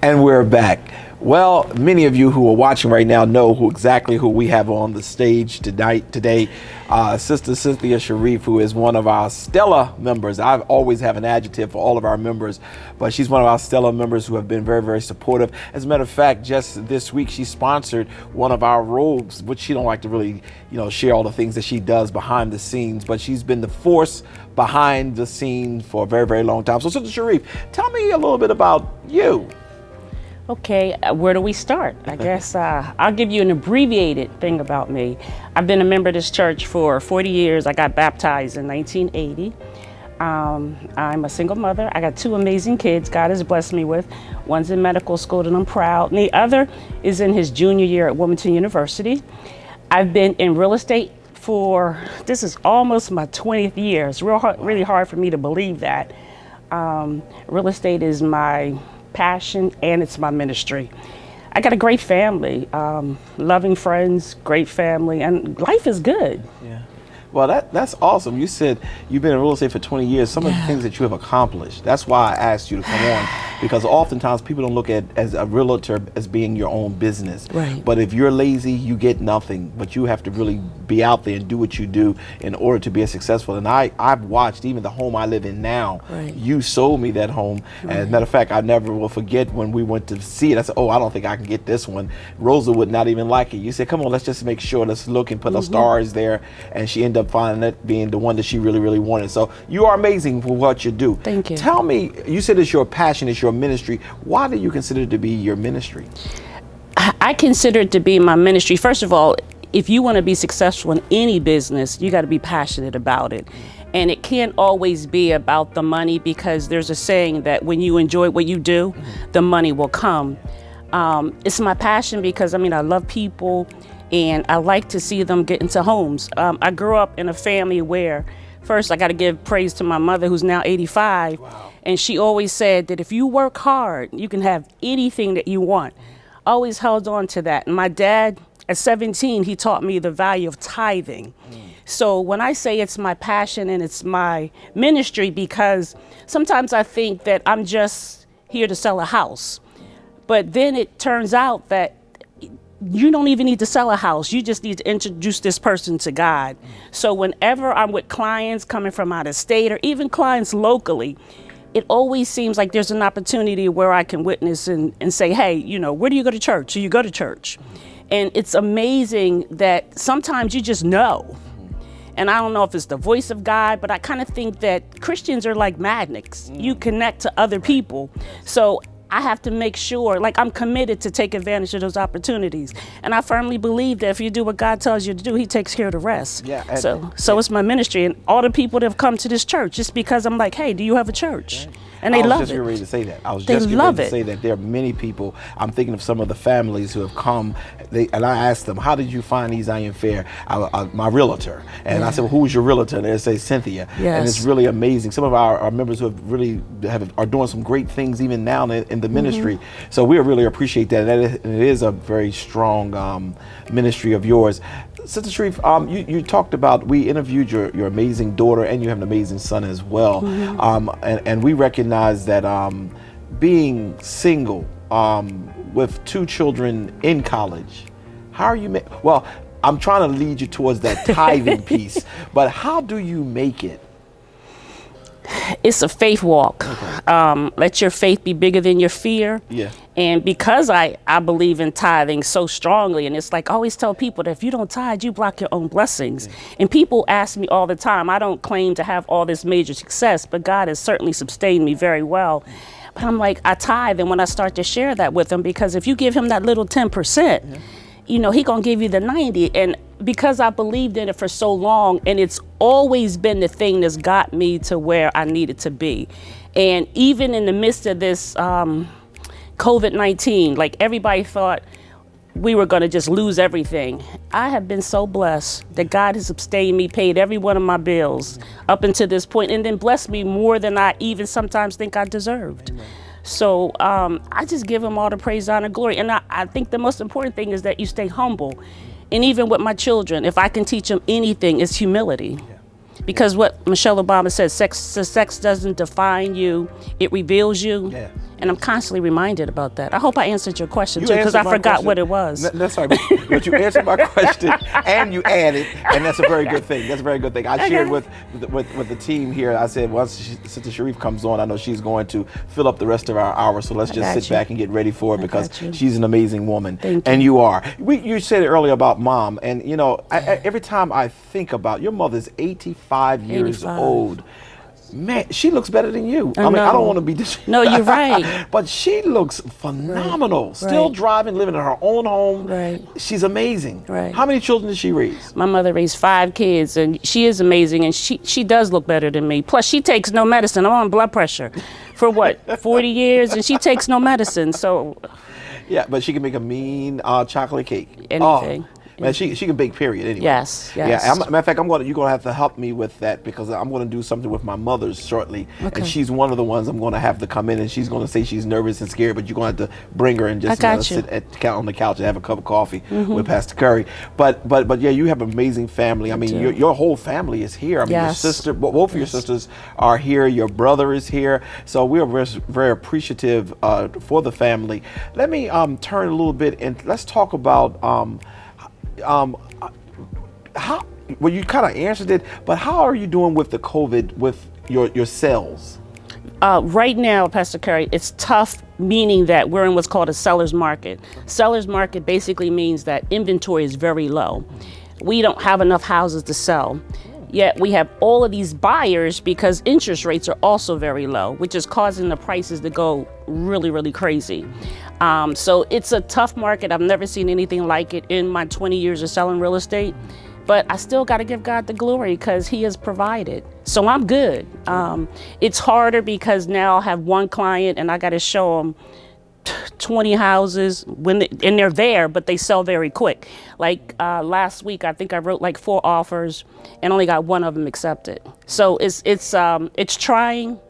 And we're back. Well, many of you who are watching right now know exactly who we have on the stage today. Sister Cynthia Shareef, who is one of our stellar members. I always have an adjective for all of our members, but she's one of our stellar members who have been very, very supportive. As a matter of fact, just this week she sponsored one of our roles, which she don't like to really, share all the things that she does behind the scenes, but she's been the force behind the scene for a very, very long time. So Sister Shareef, tell me a little bit about you. Okay, where do we start? I guess I'll give you an abbreviated thing about me. I've been a member of this church for 40 years. I got baptized in 1980. I'm a single mother. I got 2 amazing kids God has blessed me with. One's in medical school and I'm proud. And the other is in his junior year at Wilmington University. I've been in real estate this is almost my 20th year. It's really hard for me to believe that. Real estate is my passion and it's my ministry. I got a great family, loving friends, great family, and life is good. Yeah. Well, that's awesome. You said you've been in real estate for 20 years. Some of the things that you have accomplished. That's why I asked you to come on, because oftentimes people don't look at as a realtor as being your own business. Right. But if you're lazy, you get nothing. But you have to really be out there and do what you do in order to be successful. And I've watched even the home I live in now. Right. You sold me that home. Right. And as a matter of fact, I never will forget when we went to see it. I said, oh, I don't think I can get this one. Rosa would not even like it. You said, come on, let's just make sure. Let's look and put the stars there. And she ended up finding it being the one that she really, really wanted. So you are amazing for what you do. Thank you. Tell me, you said it's your passion, it's your ministry. Why do you consider it to be your ministry? I consider it to be my ministry. First of all, if you want to be successful in any business, you got to be passionate about it. And it can't always be about the money, because there's a saying that when you enjoy what you do, the money will come. It's my passion because, I love people and I like to see them get into homes. I grew up in a family where, first I got to give praise to my mother, who's now 85. Wow. And she always said that if you work hard, you can have anything that you want. Always held on to that. And my dad, at 17, he taught me the value of tithing. So when I say it's my passion and it's my ministry, because sometimes I think that I'm just here to sell a house. But then it turns out that you don't even need to sell a house. You just need to introduce this person to God. So whenever I'm with clients coming from out of state or even clients locally, it always seems like there's an opportunity where I can witness and say, hey, where do you go to church? Do you go to church? And it's amazing that sometimes you just know. And I don't know if it's the voice of God, but I kind of think that Christians are like magnets. You connect to other people. So I have to make sure, I'm committed to take advantage of those opportunities. And I firmly believe that if you do what God tells you to do, he takes care of the rest. Yeah, so it's my ministry. And all the people that have come to this church, just because I'm like, hey, do you have a church? Right. And they love it. I was just getting ready to say that. I was They just getting love ready to it. say that there are many people. I'm thinking of some of the families who have come, and I asked them, how did you find Ezion Fair? My realtor. And I said, well, who's your realtor? And they say Cynthia. Yes. And it's really amazing. Some of our members who have really are doing some great things even now in the ministry. So we really appreciate that. And it is a very strong ministry of yours. Sister Shareef, you talked about, we interviewed your amazing daughter, and you have an amazing son as well. And we recognize that being single with 2 children in college, how are you well, I'm trying to lead you towards that tithing piece, but how do you make it? It's a faith walk. Okay. Let your faith be bigger than your fear. Yeah. And because I believe in tithing so strongly, and it's like I always tell people that if you don't tithe, you block your own blessings. Yeah. And people ask me all the time, I don't claim to have all this major success, but God has certainly sustained me very well. But I'm like, I tithe, and when I start to share that with him, because if you give him that little 10%, he gonna give you the 90. And because I believed in it for so long, and it's always been the thing that's got me to where I needed to be. And even in the midst of this COVID-19, everybody thought we were gonna just lose everything. I have been so blessed that God has sustained me, paid every one of my bills up until this point, and then blessed me more than I even sometimes think I deserved. Amen. So I just give him all the praise, honor, glory. And I think the most important thing is that you stay humble. And even with my children, if I can teach them anything, it's humility. Because what Michelle Obama said, sex doesn't define you, it reveals you. Yeah. And I'm constantly reminded about that. I hope I answered your question, You too, because I answered my forgot question. what it was. That's all right, but you answered my question and you added, and that's a very good thing. That's a very good thing. I shared with the team here. I said once Cynthia Shareef comes on, I know she's going to fill up the rest of our hour. So let's just sit back and get ready for it because she's an amazing woman, Thank you. and you are. You said it earlier about mom, and you know, every time I think about your mother's 85 years old. Man, she looks better than you. I mean, I don't want to be No, you're right. But she looks phenomenal. Right. Still driving, living in her own home. Right. She's amazing. Right. How many children did she raise? My mother raised 5 kids, and she is amazing, and she does look better than me. Plus, she takes no medicine. I'm on blood pressure for what, 40 years, and she takes no medicine, so. Yeah, but she can make a mean chocolate cake. Anything. Oh. Man, she can bake, period, anyway. Yes. Yeah, matter of fact, you're going to have to help me with that because I'm going to do something with my mother's shortly. Okay. And she's one of the ones I'm going to have to come in and she's going to say she's nervous and scared, but you're going to have to bring her and just sit on the couch and have a cup of coffee with Pastor Curry. But yeah, you have an amazing family. I mean, your whole family is here. I mean, your sister, both of your sisters are here. Your brother is here. So we are very, very appreciative for the family. Let me turn a little bit and let's talk about how, well, you kind of answered it, but how are you doing with the COVID with your sales? Right now, Pastor Curry, it's tough, meaning that we're in what's called a seller's market. Seller's market basically means that inventory is very low. We don't have enough houses to sell. Yet we have all of these buyers because interest rates are also very low, which is causing the prices to go really, really crazy. So it's a tough market. I've never seen anything like it in my 20 years of selling real estate. But I still got to give God the glory because He has provided. So I'm good. It's harder because now I have one client and I got to show them 20 houses and they're there, but they sell very quick. Like last week, I think I wrote like 4 offers and only got 1 of them accepted. So it's trying.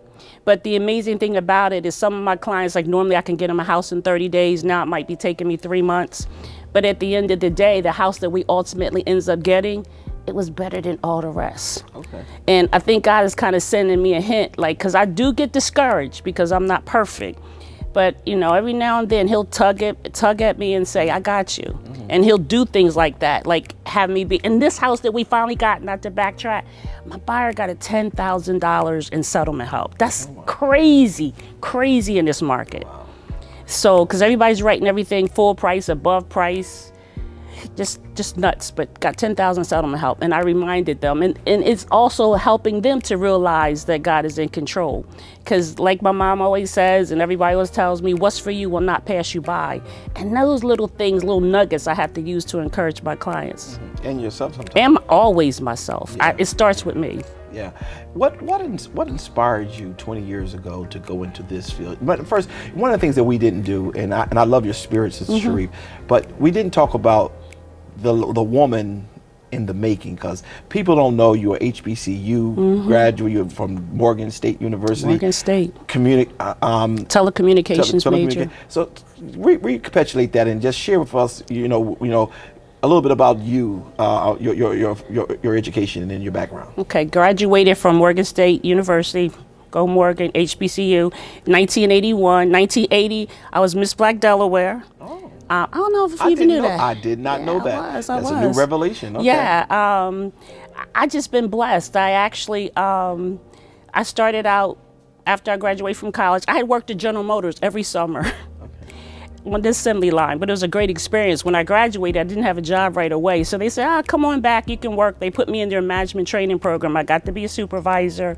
But the amazing thing about it is some of my clients, like normally I can get them a house in 30 days. Now it might be taking me 3 months. But at the end of the day, the house that we ultimately ends up getting, it was better than all the rest. Okay. And I think God is kind of sending me a hint, like, because I do get discouraged because I'm not perfect. But, you know, every now and then he'll tug at me and say, I got you. Mm-hmm. And he'll do things like that, like have me be in this house that we finally got, not to backtrack. My buyer got a $10,000 in settlement help. That's crazy in this market. Wow. So, because everybody's writing everything full price, above price, just nuts, but got 10,000 settlement help. And I reminded them, and it's also helping them to realize that God is in control. Because like my mom always says, and everybody always tells me, what's for you will not pass you by. And those little things, little nuggets I have to use to encourage my clients. Mm-hmm. And yourself sometimes. And always myself. Yeah. It starts with me. Yeah. What inspired you 20 years ago to go into this field? But first, one of the things that we didn't do, and I love your spirit, Sister Shareef, but we didn't talk about the woman in the making, because people don't know you're a HBCU graduate. You're from Morgan State University. Morgan State. Telecommunications major. So recapitulate that and just share with us, you know, a little bit about you, your education and your background. Okay, graduated from Morgan State University. Go Morgan, HBCU, 1981. 1980, I was Miss Black Delaware. Oh. I don't know if you even knew that. I did not know that. I was. That's a new revelation. Okay. Yeah, I just been blessed. I actually, I started out after I graduated from college. I had worked at General Motors every summer on the assembly line, but it was a great experience. When I graduated, I didn't have a job right away. So they said, come on back, you can work. They put me in their management training program. I got to be a supervisor.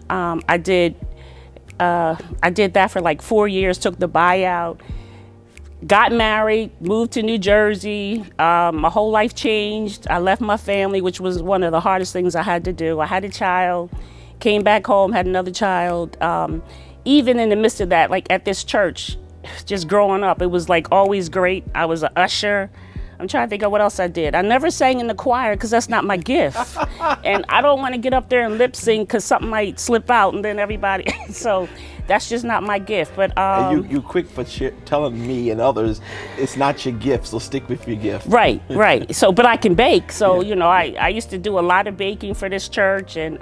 I did that for like 4 years, took the buyout. Got married, moved to New Jersey. My whole life changed. I left my family, which was one of the hardest things I had to do. I had a child, came back home, had another child. Even in the midst of that, like at this church, just growing up, it was like always great. I was an usher. I'm trying to think of what else I did. I never sang in the choir because that's not my gift. And I don't want to get up there and lip sync because something might slip out and then everybody. So That's just not my gift. But And you quick for telling me and others it's not your gift, so stick with your gift. Right. So, but I can bake. So, I used to do a lot of baking for this church, and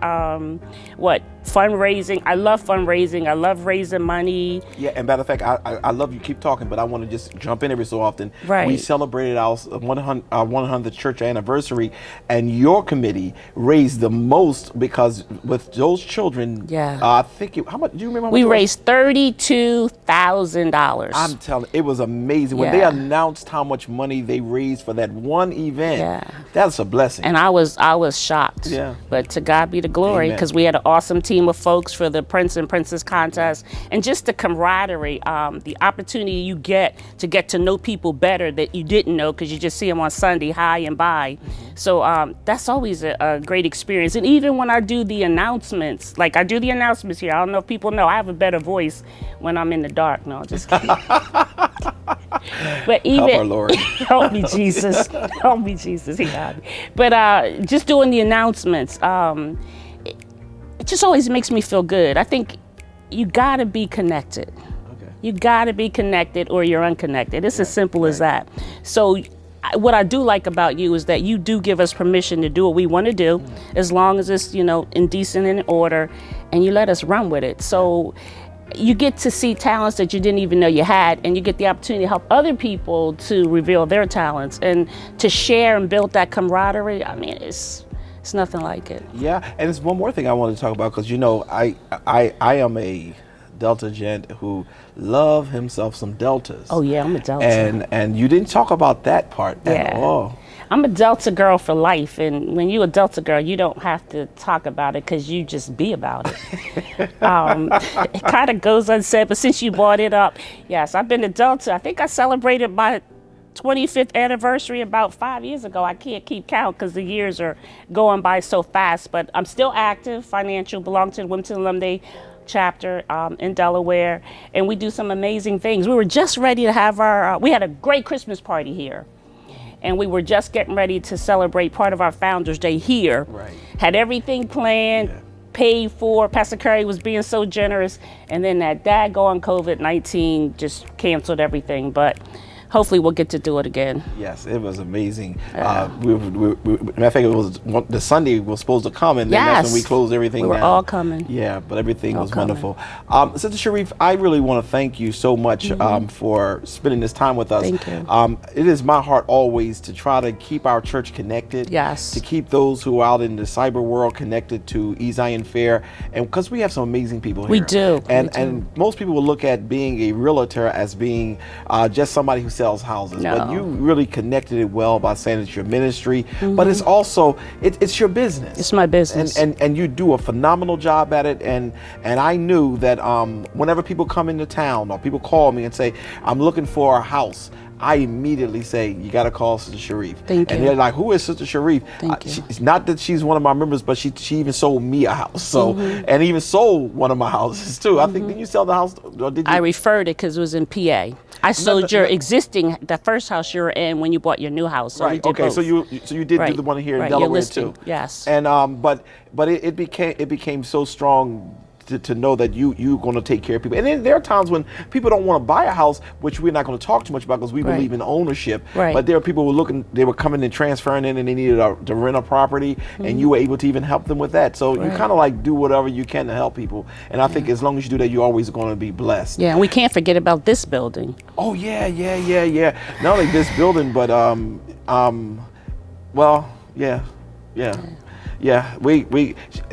fundraising. I love fundraising. I love raising money. Yeah, and matter of fact, I love you keep talking, but I want to just jump in every so often. Right. We celebrated our 100th church anniversary, and your committee raised the most because with those children, I think how much? Do you remember? How much we raised $32,000. I'm telling, it was amazing when they announced how much money they raised for that one event. Yeah. That's a blessing. And I was shocked. Yeah. But to God be the glory, because we had an awesome team of folks for the Prince and Princess contest, and just the camaraderie, the opportunity you get to know people better that you didn't know because you just see them on Sunday high and by. So that's always a great experience. And even when I do the announcements, like I do the announcements here, I don't know if people know I have a better voice when I'm in the dark. No, just kidding. But even help our Lord. Help me, Jesus. Help me, Jesus. He got me. But just doing the announcements, it just always makes me feel good. I think you got to be connected. Okay. You got to be connected or you're unconnected. It's as simple as that. So what I do like about you is that you do give us permission to do what we want to do, as long as it's, in decent and in order, and you let us run with it. So you get to see talents that you didn't even know you had, and you get the opportunity to help other people to reveal their talents and to share and build that camaraderie. I mean, it's nothing like it. Yeah, and there's one more thing I wanted to talk about, because I am a Delta gent who love himself some Deltas. Oh yeah, I'm a Delta. And you didn't talk about that part at all. I'm a Delta girl for life, and when you're a Delta girl, you don't have to talk about it because you just be about it. It kind of goes unsaid, but since you brought it up, yes, I've been a Delta. I think I celebrated my 25th anniversary about 5 years ago. I can't keep count because the years are going by so fast, but I'm still active, financial, belong to the Wilmington Alumni chapter in Delaware, and we do some amazing things. We were just ready to have we had a great Christmas party here, and we were just getting ready to celebrate part of our Founders Day here. Right. Had everything planned, paid for. Pastor Curry was being so generous, and then that daggone COVID-19 just canceled everything, but hopefully we'll get to do it again. Yes, it was amazing. Matter of fact, it was the Sunday was supposed to come, and then that's when we closed everything down. We were all coming. Yeah, but everything was wonderful. Cynthia Shareef, I really want to thank you so much for spending this time with us. Thank you. It is my heart always to try to keep our church connected. Yes. To keep those who are out in the cyber world connected to Ezion Fair, and because we have some amazing people here. We do. And most people will look at being a realtor as being just somebody who sells houses, but you really connected it well by saying it's your ministry, but it's also it's your business. It's my business, and you do a phenomenal job at it. And I knew that whenever people come into town or people call me and say I'm looking for a house, I immediately say, you got to call Sister Shareef. Thank you. And they're like, who is Sister Shareef? Thank you. It's not that she's one of my members, but she even sold me a house. So, and even sold one of my houses too. I think, did you sell the house? Or did you? I referred it because it was in PA. I sold your existing, the first house you were in when you bought your new house. So right. Okay. Both. So you did do the one here in Delaware too. Yes. And but it became so strong to know that you're going to take care of people. And then there are times when people don't want to buy a house, which we're not going to talk too much about because we believe in ownership. Right. But there are people who they were coming and transferring in, and they needed to rent a property, and you were able to even help them with that. So you kind of like do whatever you can to help people. And I think as long as you do that, you're always going to be blessed. Yeah, and we can't forget about this building. Oh yeah. Not only this building, but Yeah,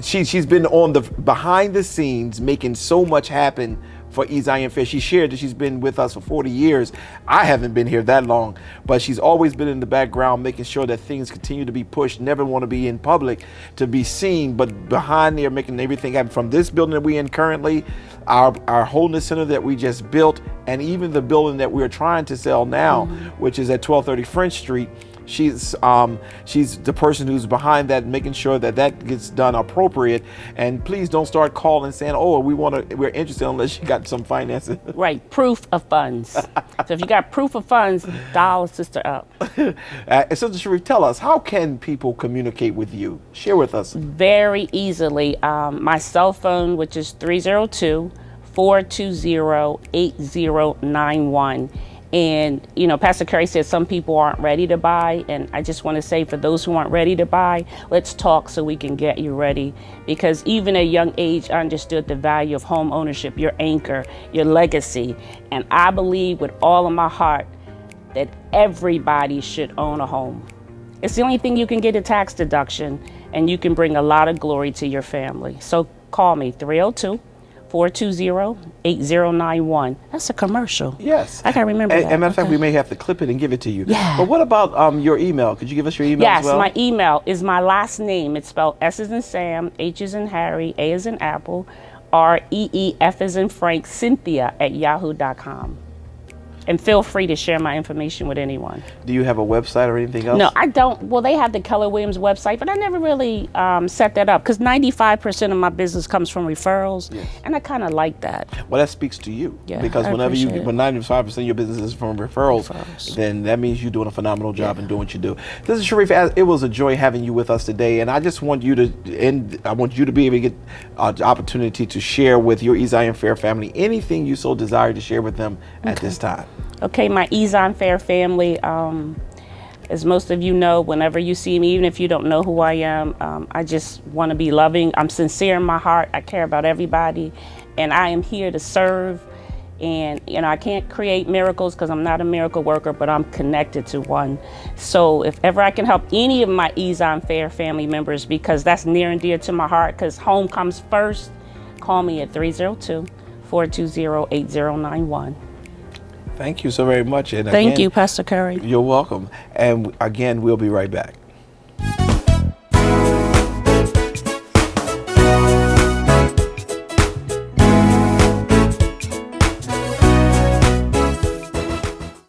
she's been on the behind the scenes making so much happen for Ezion Fair. She shared that she's been with us for 40 years. I haven't been here that long, but she's always been in the background making sure that things continue to be pushed, never want to be in public to be seen, but behind there making everything happen, from this building that we're in currently, our wholeness center that we just built, and even the building that we're trying to sell now, which is at 1230 French Street. She's the person who's behind that, making sure that gets done appropriate. And please don't start calling saying, "Oh, we're interested," unless you got some financing. Right, proof of funds. So if you got proof of funds, dial sister up. Sister Shareef, tell us, how can people communicate with you? Share with us. Very easily. My cell phone, which is 302 420-8091. And, you know, Pastor Curry said some people aren't ready to buy. And I just want to say, for those who aren't ready to buy, let's talk so we can get you ready. Because even at a young age, I understood the value of home ownership, your anchor, your legacy. And I believe with all of my heart that everybody should own a home. It's the only thing you can get a tax deduction, and you can bring a lot of glory to your family. So call me, 302-420-8091. That's a commercial. Yes. I can remember that. As a matter of fact, we may have to clip it and give it to you. Yeah. But what about your email? Could you give us your email as well? Yes, my email is my last name. It's spelled S as in Sam, H as in Harry, A as in Apple, REEF as in Frank, Cynthia @yahoo.com. And feel free to share my information with anyone. Do you have a website or anything else? No, I don't. Well, they have the Keller Williams website, but I never really set that up because 95% of my business comes from referrals, yes. And I kind of like that. Well, that speaks to you, yeah, because when 95% of your business is from referrals, then that means you're doing a phenomenal job and doing what you do. This is Shareef. It was a joy having you with us today, and I just want you to I want you to be able to get the opportunity to share with your Ezion Fair family anything you so desire to share with them at this time. Okay, my Ezion Fair family, as most of you know, whenever you see me, even if you don't know who I am, I just want to be loving. I'm sincere in my heart. I care about everybody, and I am here to serve. And, you know, I can't create miracles because I'm not a miracle worker, but I'm connected to one. So if ever I can help any of my Ezion Fair family members, because that's near and dear to my heart, because home comes first, call me at 302-420-8091. Thank you so very much. And thank you, Pastor Curry. You're welcome. And again, we'll be right back.